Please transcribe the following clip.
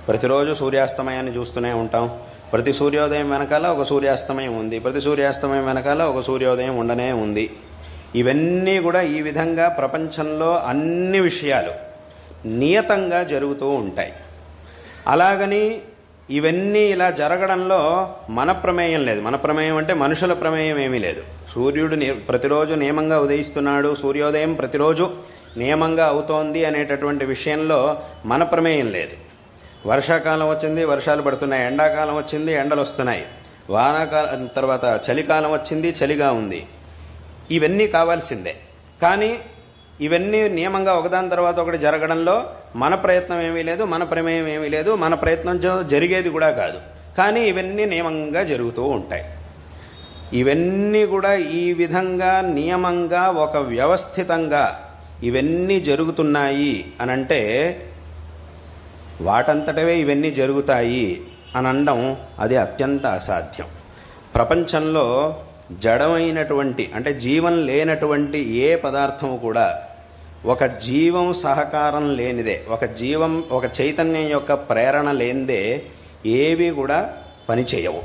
ప్రతిరోజు సూర్యాస్తమయాన్ని చూస్తూనే ఉంటాం. ప్రతి సూర్యోదయం వెనకాల ఒక సూర్యాస్తమయం ఉంది, ప్రతి సూర్యాస్తమయం వెనకాల ఒక సూర్యోదయం ఉండనే ఉంది. ఇవన్నీ కూడా ఈ విధంగా ప్రపంచంలో అన్ని విషయాలు నియతంగా జరుగుతూ ఉంటాయి. అలాగని ఇవన్నీ ఇలా జరగడంలో మన ప్రమేయం లేదు. మన ప్రమేయం అంటే మనుషుల ప్రమేయం ఏమీ లేదు. సూర్యుడు ప్రతిరోజు నియమంగా ఉదయిస్తున్నాడు, సూర్యోదయం ప్రతిరోజు నియమంగా అవుతోంది అనేటటువంటి విషయంలో మన ప్రమేయం లేదు. వర్షాకాలం వచ్చింది, వర్షాలు పడుతున్నాయి. ఎండాకాలం వచ్చింది, ఎండలు వస్తున్నాయి. వానాకాలం తర్వాత చలికాలం వచ్చింది, చలిగా ఉంది. ఇవన్నీ కావాల్సిందే. కానీ ఇవన్నీ నియమంగా ఒకదాని తర్వాత ఒకటి జరగడంలో మన ప్రయత్నం ఏమీ లేదు, మన ప్రమేయం ఏమీ లేదు, మన ప్రయత్నం జరిగేది కూడా కాదు. కానీ ఇవన్నీ నియమంగా జరుగుతూ ఉంటాయి. ఇవన్నీ కూడా ఈ విధంగా నియమంగా ఒక వ్యవస్థితంగా ఇవన్నీ జరుగుతున్నాయి అనంటే వాటంతటవే ఇవన్నీ జరుగుతాయి అని అనడం అది అత్యంత అసాధ్యం. ప్రపంచంలో జడమైనటువంటి అంటే జీవం లేనటువంటి ఏ పదార్థము కూడా ఒక జీవం సహకారం లేనిదే, ఒక చైతన్యం యొక్క ప్రేరణ లేనిదే ఏవి కూడా పనిచేయవు.